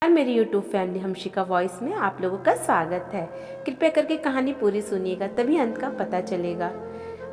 मेरी YouTube family हमशिका voice में आप लोगों का स्वागत है। कृपया करके कहानी पूरी सुनिएगा, तभी अंत का पता चलेगा।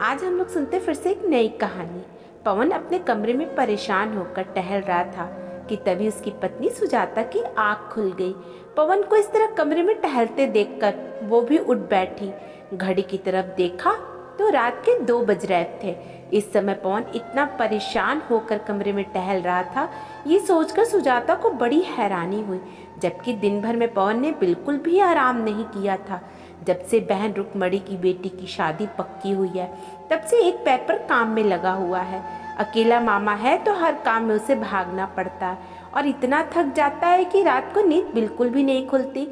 आज हम लोग सुनते फिर से एक नई कहानी। पवन अपने कमरे में परेशान होकर टहल रहा था कि तभी उसकी पत्नी सुजाता की आँख खुल गई। पवन को इस तरह कमरे में टहलते देखकर वो भी उठ बैठी। घड़ी की तरफ देखा तो रात के 2 बज रहे थे। इस समय पवन इतना परेशान होकर कमरे में टहल रहा था, ये सोचकर सुजाता को बड़ी हैरानी हुई, जबकि दिन भर में पवन ने बिल्कुल भी आराम नहीं किया था। जब से बहन रुक्मणी की बेटी की शादी पक्की हुई है, तब से एक पैर पर काम में लगा हुआ है। अकेला मामा है तो हर काम में उसे भागना पड़ता है और इतना थक जाता है कि रात को नींद बिल्कुल भी नहीं खुलती।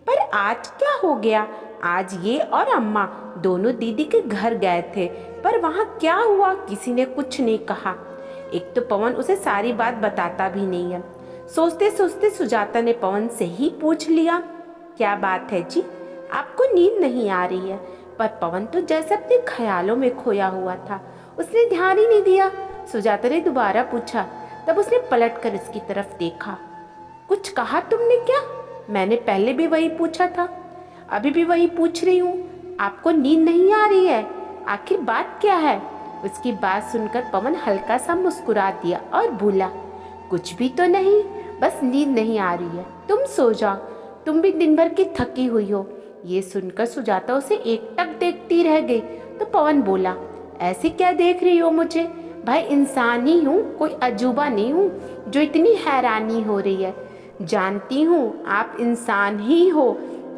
पर आज क्या हो गया? आज ये और अम्मा दोनों दीदी के घर गए थे, पर वहाँ क्या हुआ किसी ने कुछ नहीं कहा। एक तो पवन उसे सारी बात बताता भी नहीं है। सोचते सोचते सुजाता ने पवन से ही पूछ लिया, क्या बात है जी, आपको नींद नहीं आ रही है? पर पवन तो जैसे अपने ख्यालों में खोया हुआ था, उसने ध्यान ही नहीं दिया। सुजाता ने दोबारा पूछा, तब उसने पलटकर इसकी तरफ देखा। कुछ कहा तुमने क्या? मैंने पहले भी वही पूछा था, अभी भी वही पूछ रही हूँ, आपको नींद नहीं आ रही है? आखिर बात क्या है? उसकी बात सुनकर पवन हल्का सा मुस्कुरा दिया और बोला, कुछ भी तो नहीं, बस नींद नहीं आ रही है। तुम सो जाओ, तुम भी दिन भर की थकी हुई हो। ये सुनकर सुजाता उसे एकटक देखती रह गई। तो पवन बोला, ऐसे क्या देख रही हो मुझे? भाई इंसान ही हूँ, कोई अजूबा नहीं हूँ जो इतनी हैरानी हो रही है। जानती हूँ आप इंसान ही हो,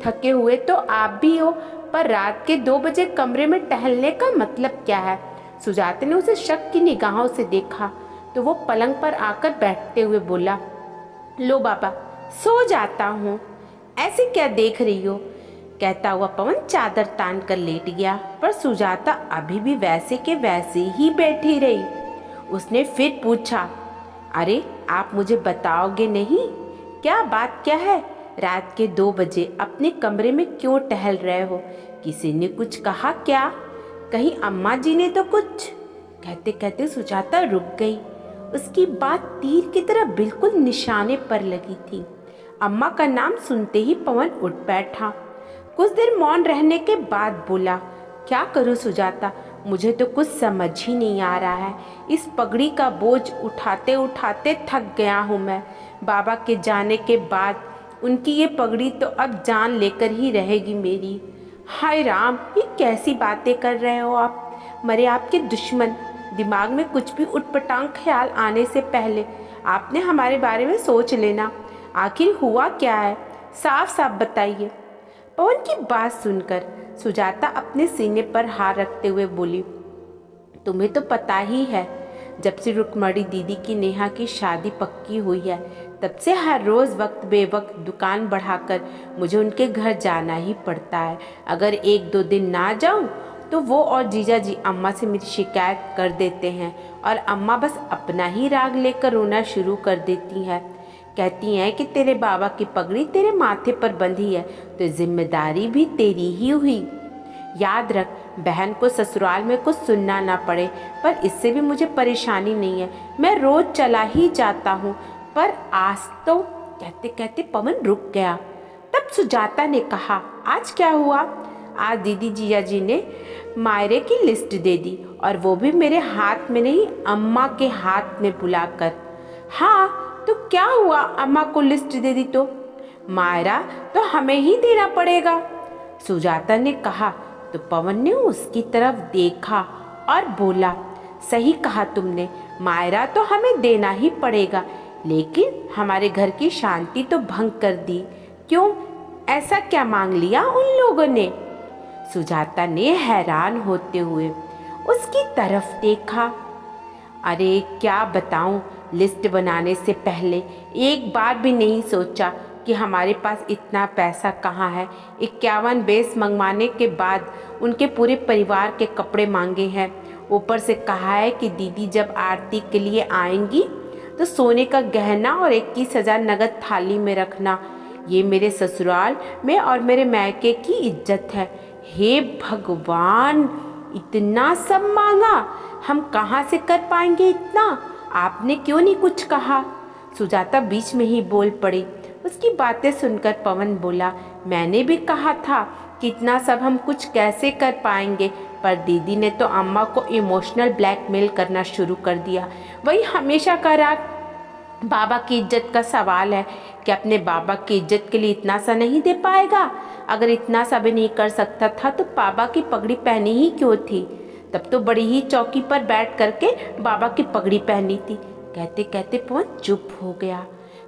थके हुए तो आप भी हो, पर रात के 2 बजे कमरे में टहलने का मतलब क्या है? सुजाता ने उसे शक की निगाहों से देखा तो वो पलंग पर आकर बैठते हुए बोला, लो बाबा, सो जाता हूँ, ऐसे क्या देख रही हो? कहता हुआ पवन चादर तान कर लेट गया, पर सुजाता अभी भी वैसे के वैसे ही बैठी रही। उसने फिर पूछा, अरे आप मुझे बताओगे नहीं? क्या बात क्या है? रात के 2 बजे अपने कमरे में क्यों टहल रहे हो? किसी ने कुछ कहा क्या? कहीं अम्मा जी ने तो कुछ? कहते कहते सुजाता रुक गई। उसकी बात तीर की तरह बिल्कुल निशाने पर लगी थी। अम्मा का नाम सुनते ही पवन उठ बैठा। कुछ देर मौन रहने के बाद बोला, क्या करूं सुजाता, मुझे तो कुछ समझ ही नहीं आ रहा है। इस पगड़ी का बोझ उठाते उठाते थक गया हूं मैं। बाबा के जाने के बाद उनकी ये पगड़ी तो अब जान लेकर ही रहेगी मेरी। हाय राम, ये कैसी बातें कर रहे हो आप? मरे आपके दुश्मन। दिमाग में कुछ भी उटपटांग ख्याल आने से पहले आपने हमारे बारे में सोच लेना। आखिर हुआ क्या है, साफ साफ बताइए। पवन की बात सुनकर सुजाता अपने सीने पर हाथ रखते हुए बोली, तुम्हें तो पता ही है, जब से रुक्मणी दीदी की नेहा की शादी पक्की हुई है, तब से हर रोज़ वक्त बेवक्त दुकान बढ़ाकर मुझे उनके घर जाना ही पड़ता है। अगर 1-2 दिन ना जाऊं तो वो और जीजा जी अम्मा से मेरी शिकायत कर देते हैं और अम्मा बस अपना ही राग लेकर रोना शुरू कर देती हैं। कहती हैं कि तेरे बाबा की पगड़ी तेरे माथे पर बंधी है तो जिम्मेदारी भी तेरी ही हुई। याद रख, बहन को ससुराल में कुछ सुनना ना पड़े, पर इससे भी मुझे परेशानी नहीं है, मैं रोज चला ही जाता हूँ। पर आज तो, कहते कहते पवन रुक गया। तब सुजाता ने कहा, आज क्या हुआ? आज दीदी जिया जी ने मायरे की लिस्ट दे दी, और वो भी मेरे हाथ में नहीं, अम्मा के हाथ में बुलाकर। हाँ तो क्या हुआ, अम्मा को लिस्ट दे दी तो? मायरा तो हमें ही देना पड़ेगा, सुजाता ने कहा। तो पवन ने उसकी तरफ देखा और बोला, सही कहा तुमने, मायरा तो हमें देना ही पड़ेगा, लेकिन हमारे घर की शांति तो भंग कर दी। क्यों, ऐसा क्या मांग लिया उन लोगों ने? सुजाता ने हैरान होते हुए उसकी तरफ देखा। अरे क्या बताऊं, लिस्ट बनाने से पहले एक बार भी नहीं सोचा कि हमारे पास इतना पैसा कहाँ है। 51 बेस मंगवाने के बाद उनके पूरे परिवार के कपड़े मांगे हैं। ऊपर से कहा है कि दीदी जब आरती के लिए आएंगी तो सोने का गहना और 21,000 नगद थाली में रखना। ये मेरे ससुराल में और मेरे मायके की इज्जत है। हे भगवान, इतना सब मांगा, हम कहाँ से कर पाएंगे इतना? आपने क्यों नहीं कुछ कहा? सुजाता बीच में ही बोल पड़ी। उसकी बातें सुनकर पवन बोला, मैंने भी कहा था कि इतना सब हम कुछ कैसे कर पाएंगे, पर दीदी ने तो अम्मा को इमोशनल ब्लैकमेल करना शुरू कर दिया। वही हमेशा का राग, बाबा की इज्जत का सवाल है कि अपने बाबा की इज्जत के लिए इतना सा नहीं दे पाएगा। अगर इतना सा भी नहीं कर सकता था तो बाबा की पगड़ी पहनी ही क्यों थी? तब तो बड़ी ही चौकी पर बैठ करके बाबा की पगड़ी पहनी थी। कहते कहते पवन चुप हो गया,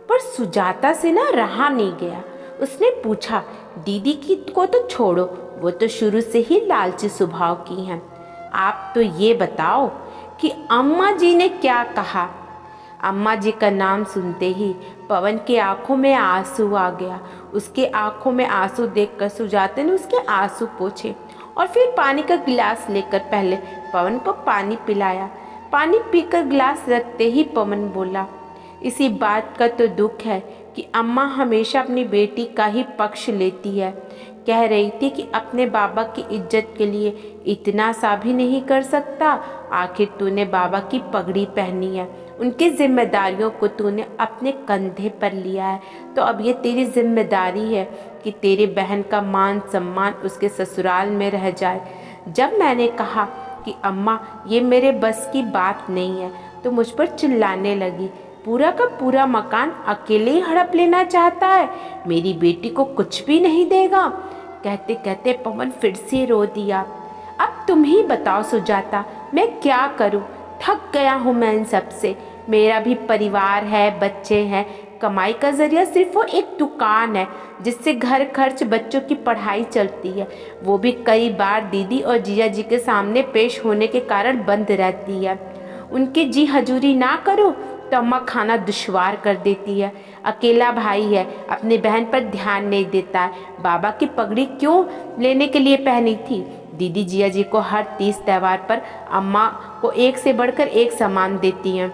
पर सुजाता से ना रहा नहीं गया। उसने पूछा, दीदी की को तो छोड़ो, वो तो शुरू से ही लालची स्वभाव की हैं। आप तो ये बताओ कि अम्मा जी ने क्या कहा? अम्मा जी का नाम सुनते ही पवन की आंखों में आंसू आ गया। उसके आंखों में आंसू देखकर सुजाता ने उसके आंसू पोंछे और फिर पानी का गिलास लेकर पहले पवन को पानी पिलाया। पानी पीकर गिलास रखते ही पवन बोला, इसी बात का तो दुख है कि अम्मा हमेशा अपनी बेटी का ही पक्ष लेती है। कह रही थी कि अपने बाबा की इज्जत के लिए इतना सा भी नहीं कर सकता। आखिर तूने बाबा की पगड़ी पहनी है, उनकी जिम्मेदारियों को तूने अपने कंधे पर लिया है, तो अब ये तेरी जिम्मेदारी है कि तेरी बहन का मान सम्मान उसके ससुराल में रह जाए। जब मैंने कहा कि अम्मा ये मेरे बस की बात नहीं है, तो मुझ पर चिल्लाने लगी। पूरा का पूरा मकान अकेले ही हड़प लेना चाहता है, मेरी बेटी को कुछ भी नहीं देगा। कहते कहते पवन फिर से रो दिया। अब तुम ही बताओ सुजाता, मैं क्या करूं? थक गया हूं मैं इन सब से। मेरा भी परिवार है, बच्चे हैं, कमाई का जरिया सिर्फ वो एक दुकान है जिससे घर खर्च, बच्चों की पढ़ाई चलती है। वो भी कई बार दीदी और जीजा जी के सामने पेश होने के कारण बंद रहती है। उनकी जी हजूरी ना करो तो अम्मा खाना दुश्वार कर देती है। अकेला भाई है, अपनी बहन पर ध्यान नहीं देता है। बाबा की पगड़ी क्यों लेने के लिए पहनी थी? दीदी जिया जी को हर तीज त्योहार पर अम्मा को एक से बढ़कर एक सामान देती हैं,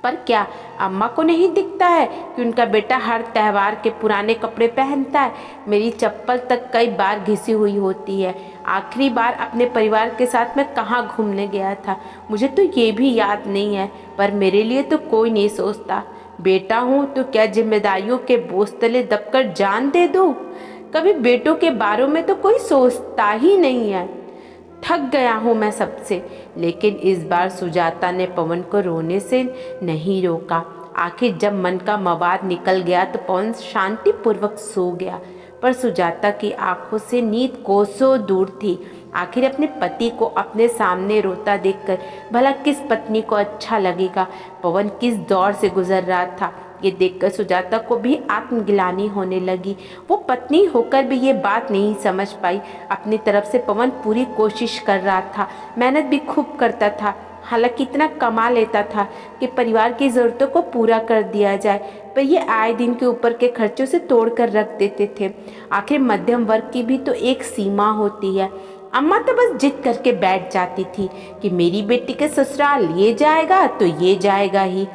पर क्या अम्मा को नहीं दिखता है कि उनका बेटा हर त्योहार के पुराने कपड़े पहनता है? मेरी चप्पल तक कई बार घिसी हुई होती है। आखिरी बार अपने परिवार के साथ मैं कहाँ घूमने गया था, मुझे तो ये भी याद नहीं है, पर मेरे लिए तो कोई नहीं सोचता। बेटा हूँ तो क्या जिम्मेदारियों के बोझ तले दबकर जान दे दूँ? कभी बेटों के बारे में तो कोई सोचता ही नहीं है। थक गया हूँ मैं सबसे। लेकिन इस बार सुजाता ने पवन को रोने से नहीं रोका। आखिर जब मन का मवाद निकल गया तो पवन शांतिपूर्वक सो गया, पर सुजाता की आंखों से नींद कोसों दूर थी। आखिर अपने पति को अपने सामने रोता देखकर भला किस पत्नी को अच्छा लगेगा? पवन किस दौर से गुजर रहा था, ये देखकर सुजाता को भी आत्मग्लानि होने लगी। वो पत्नी होकर भी ये बात नहीं समझ पाई। अपनी तरफ से पवन पूरी कोशिश कर रहा था, मेहनत भी खूब करता था, हालांकि इतना कमा लेता था कि परिवार की ज़रूरतों को पूरा कर दिया जाए, पर ये आए दिन के ऊपर के खर्चों से तोड़ कर रख देते थे। आखिर मध्यम वर्ग की भी तो एक सीमा होती है। अम्मा तो बस जिद करके बैठ जाती थी कि मेरी बेटी के ससुराल ये जाएगा तो ये जाएगा ही।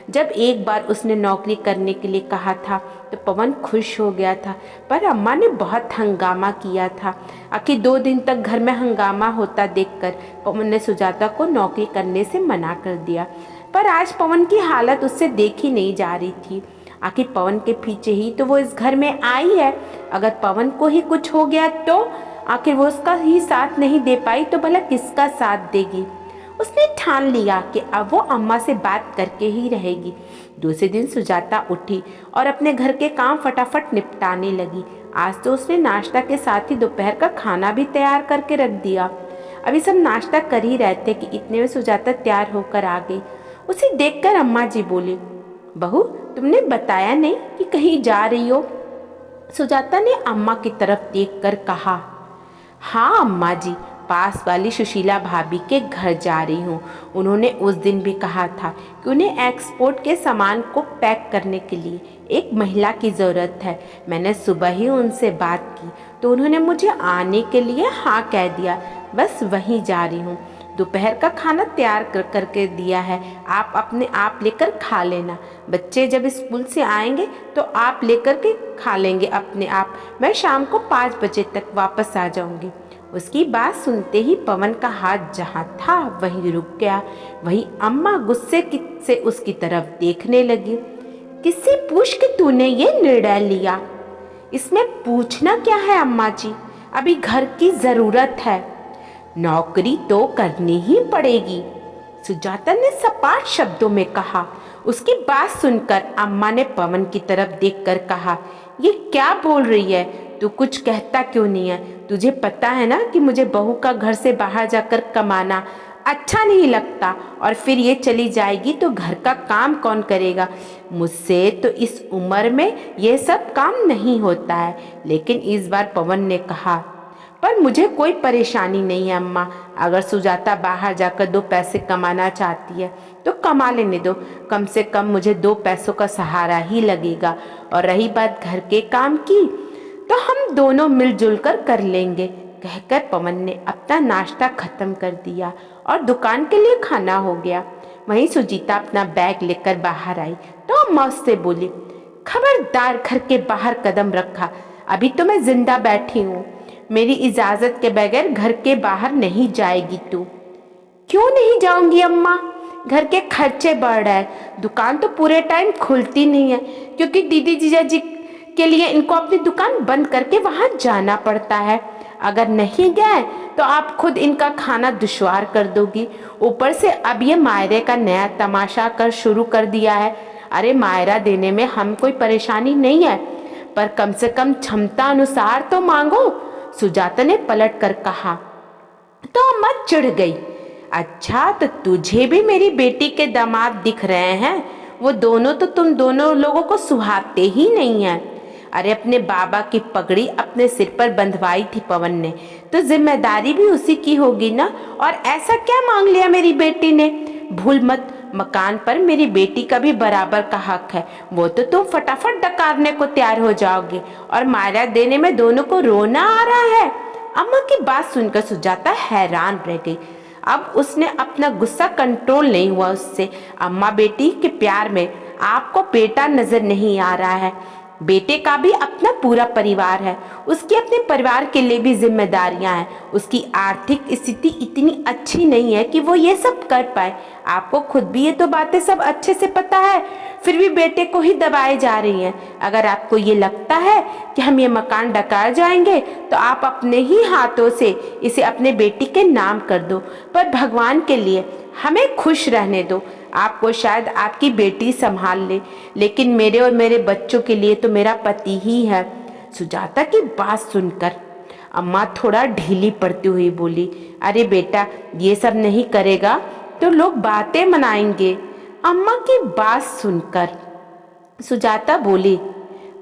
जब एक बार उसने नौकरी करने के लिए कहा था तो पवन खुश हो गया था, पर अम्मा ने बहुत हंगामा किया था। आखिर 2 दिन तक घर में हंगामा होता देखकर पवन ने सुजाता को नौकरी करने से मना कर दिया। पर आज पवन की हालत उससे देखी नहीं जा रही थी। आखिर पवन के पीछे ही तो वो इस घर में आई है। अगर पवन को ही कुछ हो गया तो आखिर वो उसका ही साथ नहीं दे पाई तो भला किसका साथ देगी? उसने ठान लिया कि अब वो अम्मा से बात करके ही रहेगी। दूसरे दिन सुजाता उठी और अपने घर के काम फटाफट निपटाने लगी। आज तो उसने नाश्ता के साथ ही दोपहर का खाना भी तैयार करके रख दिया। अभी सब नाश्ता कर ही रहे थे कि इतने में सुजाता तैयार होकर आ गई। उसे देखकर अम्मा जी बोली, बहू तुमने बताया नहीं कि कहीं जा रही हो? सुजाता ने अम्मा की तरफ देखकर कहा, हाँ अम्मा जी, पास वाली सुशीला भाभी के घर जा रही हूँ। उन्होंने उस दिन भी कहा था कि उन्हें एक्सपोर्ट के सामान को पैक करने के लिए एक महिला की ज़रूरत है। मैंने सुबह ही उनसे बात की तो उन्होंने मुझे आने के लिए हाँ कह दिया। बस वहीं जा रही हूँ। दोपहर का खाना तैयार करके दिया है, आप अपने आप लेकर खा लेना। बच्चे जब स्कूल से आएंगे तो आप लेकर के खा लेंगे अपने आप। मैं शाम को 5 बजे तक वापस आ जाऊंगी। उसकी बात सुनते ही पवन का हाथ जहाँ था वहीं रुक गया। वहीं अम्मा गुस्से से उसकी तरफ देखने लगी। किससे पूछ के तूने ये निर्णय लिया? इसमें पूछना क्या है अम्मा जी, अभी घर की ज़रूरत है। नौकरी तो करनी ही पड़ेगी, सुजाता ने सपाट शब्दों में कहा। उसकी बात सुनकर अम्मा ने पवन की तरफ देखकर कहा, ये क्या बोल रही है? तू कुछ कहता क्यों नहीं है? तुझे पता है ना कि मुझे बहू का घर से बाहर जाकर कमाना अच्छा नहीं लगता, और फिर ये चली जाएगी तो घर का काम कौन करेगा? मुझसे तो इस उम्र में ये सब काम नहीं होता है। लेकिन इस बार पवन ने कहा, पर मुझे कोई परेशानी नहीं है अम्मा, अगर सुजाता बाहर जाकर 2 पैसे कमाना चाहती है तो कमा लेने दो, कम से कम मुझे 2 पैसों का सहारा ही लगेगा। और रही बात घर के काम की, तो हम दोनों मिलजुल कर लेंगे। कहकर पवन ने अपना नाश्ता खत्म कर दिया और दुकान के लिए खाना हो गया। वहीं सुजीता अपना बैग लेकर बाहर आई तो अम्मा उससे बोली, खबरदार घर के बाहर कदम रखा, अभी तो मैं जिंदा बैठी हूँ, मेरी इजाज़त के बगैर घर के बाहर नहीं जाएगी तू। क्यों नहीं जाऊंगी अम्मा? घर के खर्चे बढ़ रहे हैं, दुकान तो पूरे टाइम खुलती नहीं है क्योंकि दीदी जीजा जी के लिए इनको अपनी दुकान बंद करके वहाँ जाना पड़ता है। अगर नहीं गए तो आप खुद इनका खाना दुश्वार कर दोगी। ऊपर से अब ये मायरे का नया तमाशा कर शुरू कर दिया है। अरे मायरा देने में हम कोई परेशानी नहीं है, पर कम से कम क्षमता अनुसार तो मांगो, सुजाता ने पलट कर कहा। तो अम्मा चिढ़ गई। अच्छा, तो तुझे भी मेरी बेटी के दामाद दिख रहे हैं? वो दोनों तो तुम दोनों लोगों को सुहाते ही नहीं है। अरे अपने बाबा की पगड़ी अपने सिर पर बंधवाई थी पवन ने, तो जिम्मेदारी भी उसी की होगी ना। और ऐसा क्या मांग लिया मेरी बेटी ने? भूल मत, मकान पर मेरी बेटी का भी बराबर का हक है, वो तो तुम फटाफट डकारने को तैयार हो जाओगे, और मायरा देने में दोनों को रोना आ रहा है। अम्मा की बात सुनकर सुजाता हैरान रह गई। अब उसने अपना गुस्सा कंट्रोल नहीं हुआ उससे। अम्मा बेटी के प्यार में आपको बेटा नजर नहीं आ रहा है? बेटे का भी अपना पूरा परिवार है, उसके अपने परिवार के लिए भी जिम्मेदारियां हैं। उसकी आर्थिक स्थिति इतनी अच्छी नहीं है कि वो ये सब कर पाए। आपको खुद भी ये तो बातें सब अच्छे से पता है, फिर भी बेटे को ही दबाए जा रही हैं। अगर आपको ये लगता है कि हम ये मकान डकार जाएंगे तो आप अपने ही हाथों से इसे अपने बेटी के नाम कर दो, पर भगवान के लिए हमें खुश रहने दो। आपको शायद आपकी बेटी संभाल ले, लेकिन मेरे और मेरे बच्चों के लिए तो मेरा पति ही है। सुजाता की बात सुनकर अम्मा थोड़ा ढीली पड़ती हुई बोली, अरे बेटा, ये सब नहीं करेगा तो लोग बातें मनाएंगे। अम्मा की बात सुनकर सुजाता बोली,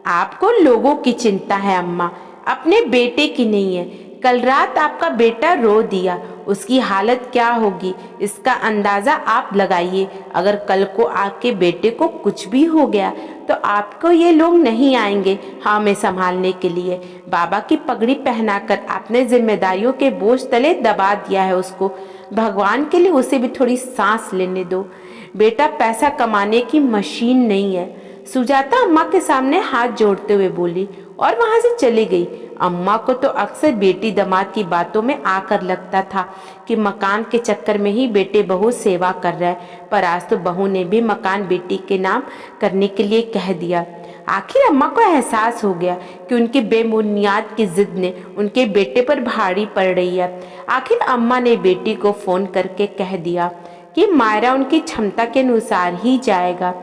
आपको लोगों की चिंता है अम्मा, अपने बेटे की नहीं है। कल रात आपका बेटा रो दिया, उसकी हालत क्या होगी इसका अंदाज़ा आप लगाइए। अगर कल को आपके बेटे को कुछ भी हो गया तो आपको ये लोग नहीं आएंगे हमें संभालने के लिए। बाबा की पगड़ी पहनाकर आपने जिम्मेदारियों के बोझ तले दबा दिया है उसको। भगवान के लिए उसे भी थोड़ी सांस लेने दो। बेटा पैसा कमाने की मशीन नहीं है। सुजाता अम्मा के सामने हाथ जोड़ते हुए बोली और वहां से चली गई। अम्मा को तो अक्सर बेटी दामाद की बातों में आकर लगता था कि मकान के चक्कर में ही बेटे बहू सेवा कर रहे हैं, पर आज तो बहू ने भी मकान बेटी के नाम करने के लिए कह दिया। आखिर अम्मा को एहसास हो गया कि उनकी बेबुनियाद की जिद ने उनके बेटे पर भारी पड़ रही है। आखिर अम्मा ने बेटी को फोन करके कह दिया कि मायरा उनकी क्षमता के अनुसार ही जाएगा,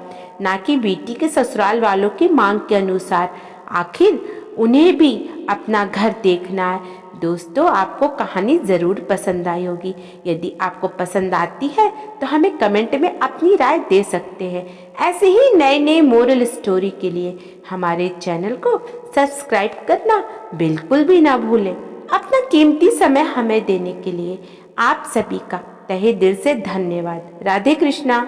ना कि बेटी के ससुराल वालों की मांग के अनुसार। आखिर उन्हें भी अपना घर देखना है। दोस्तों, आपको कहानी ज़रूर पसंद आई होगी। यदि आपको पसंद आती है तो हमें कमेंट में अपनी राय दे सकते हैं। ऐसे ही नए नए मोरल स्टोरी के लिए हमारे चैनल को सब्सक्राइब करना बिल्कुल भी ना भूलें। अपना कीमती समय हमें देने के लिए आप सभी का तहे दिल से धन्यवाद। राधे कृष्णा।